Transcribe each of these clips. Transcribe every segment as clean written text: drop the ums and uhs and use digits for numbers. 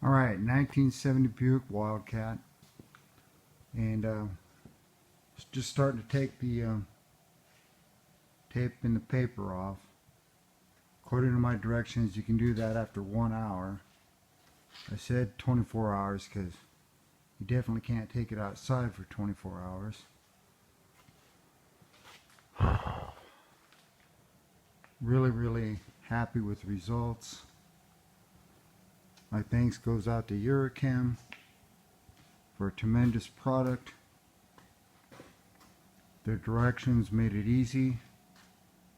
Alright, 1970 Buick Wildcat, and just starting to take the tape and the paper off. According to my directions, you can do that after 1 hour. I said 24 hours because you definitely can't take it outside for 24 hours. Really happy with the results. My thanks goes out to Eurochem for a tremendous product. Their directions made it easy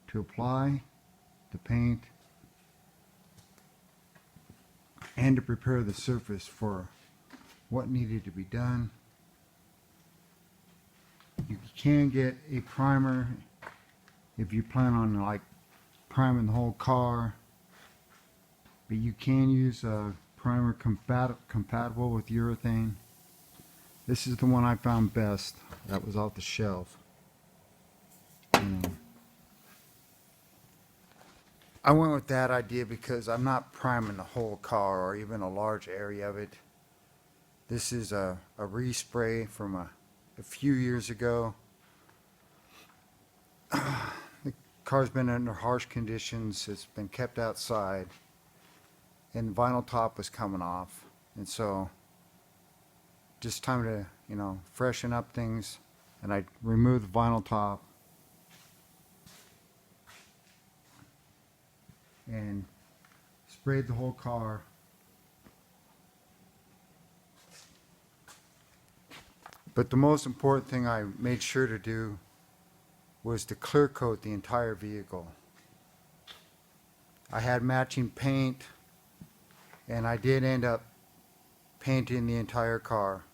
to apply the paint and to prepare the surface for what needed to be done. You can get a primer if you plan on like priming the whole car, but you can use a primer compatible with urethane. This is the one I found best that was off the shelf. I went with that idea because I'm not priming the whole car or even a large area of it. This is a respray from a few years ago. The car's been under harsh conditions. It's been kept outside, and the vinyl top was coming off, and so just time to freshen up things, and I removed the vinyl top and sprayed the whole car. But the most important thing I made sure to do was to clear coat the entire vehicle. I had matching paint, and I did end up painting the entire car.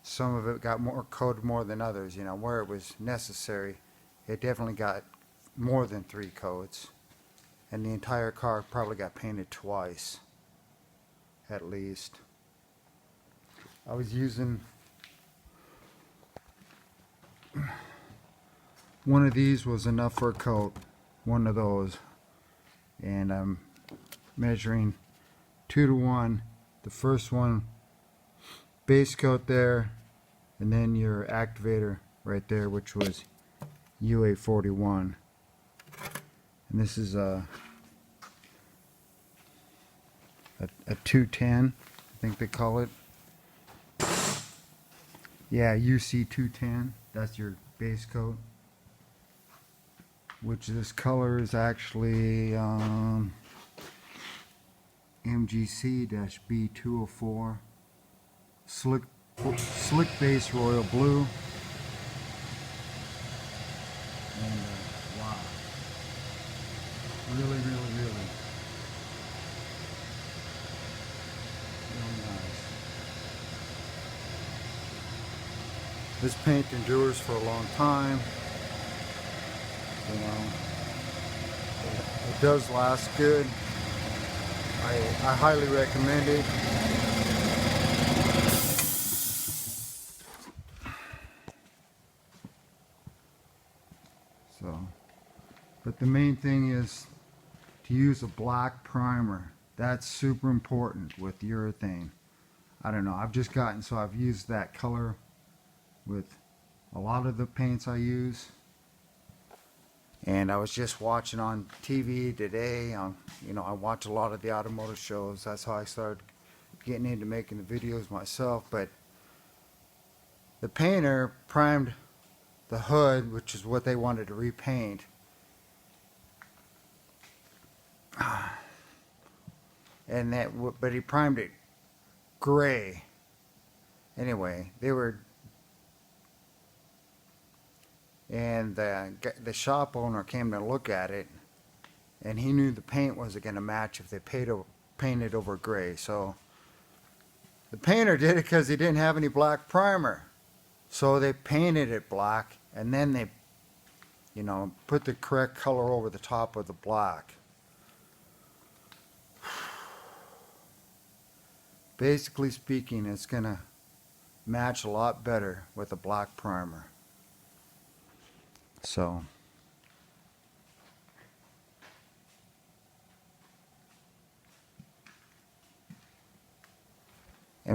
Some of it got coated more than others, where it was necessary. It definitely got more than 3 coats, and the entire car probably got painted twice at least. I was using one of these was enough for a coat, one of those, and I'm measuring 2 to 1. The first one base coat there, and then your activator right there, which was UA41. And this is a 210, I think they call it. Yeah, UC210. That's your base coat, which this color is actually MGC-B204 slick base royal blue. And wow, really nice. This paint endures for a long time. It does last good. I highly recommend it. But the main thing is to use a black primer. That's super important with urethane. I don't know, I've just gotten, so I've used that color with a lot of the paints I use. And I was just watching on TV today, I watch a lot of the automotive shows. That's how I started getting into making the videos myself. But the painter primed the hood, which is what they wanted to repaint. But he primed it gray. Anyway, and the shop owner came to look at it, and he knew the paint wasn't going to match if they painted over gray. So the painter did it because he didn't have any black primer. So they painted it black, and then they, put the correct color over the top of the black. Basically speaking, it's going to match a lot better with a black primer. So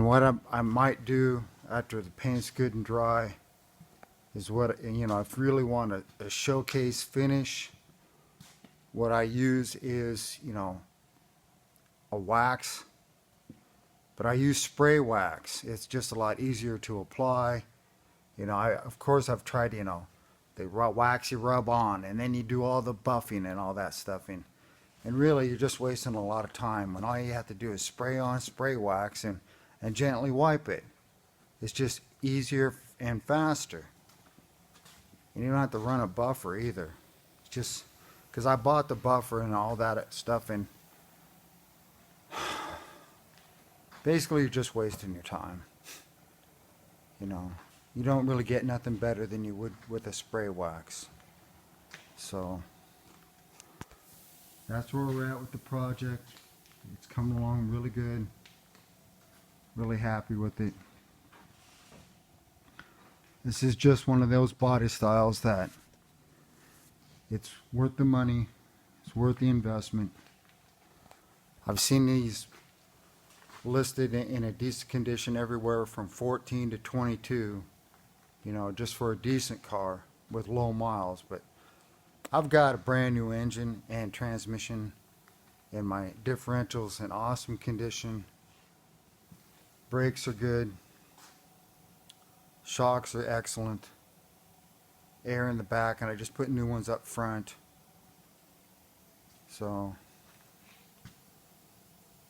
what I might do after the paint's good and dry is what, you know, if you really want a showcase finish, what I use is, you know, a wax, but I use spray wax. It's just a lot easier to apply. You know, of course I've tried, you know, the wax you rub on, and then you do all the buffing and all that stuff. And really, you're just wasting a lot of time when all you have to do is spray on spray wax and gently wipe it. It's just easier and faster. And you don't have to run a buffer either. It's just because I bought the buffer and all that stuff, and basically you're just wasting your time. You know, you don't really get nothing better than you would with a spray wax. So that's where we're at with the project. It's coming along really good. Really happy with it. This is just one of those body styles that it's worth the money. It's worth the investment. I've seen these listed in a decent condition everywhere from 14 to 22, you know, just for a decent car with low miles. But I've got a brand new engine and transmission, and my differential's in awesome condition. Brakes are good. Shocks are excellent. Air in the back, and I just put new ones up front. So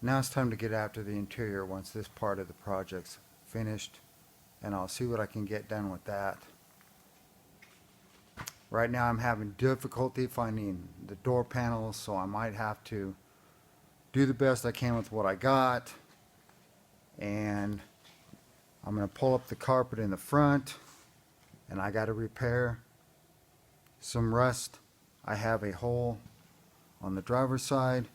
now it's time to get after the interior once this part of the project's finished, and I'll see what I can get done with that. Right now I'm having difficulty finding the door panels, so I might have to do the best I can with what I got. And I'm going to pull up the carpet in the front, and I got to repair some rust. I have a hole on the driver's side,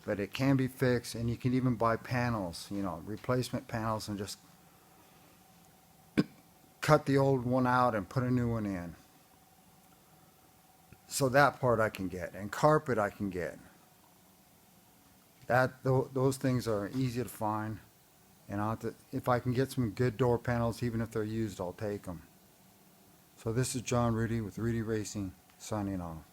but it can be fixed, and you can even buy panels, you know, replacement panels, and just cut the old one out and put a new one in. So that part I can get, and carpet I can get. Those things are easy to find, and if I can get some good door panels, even if they're used, I'll take them. So this is John Rudy with Rudy Racing, signing off.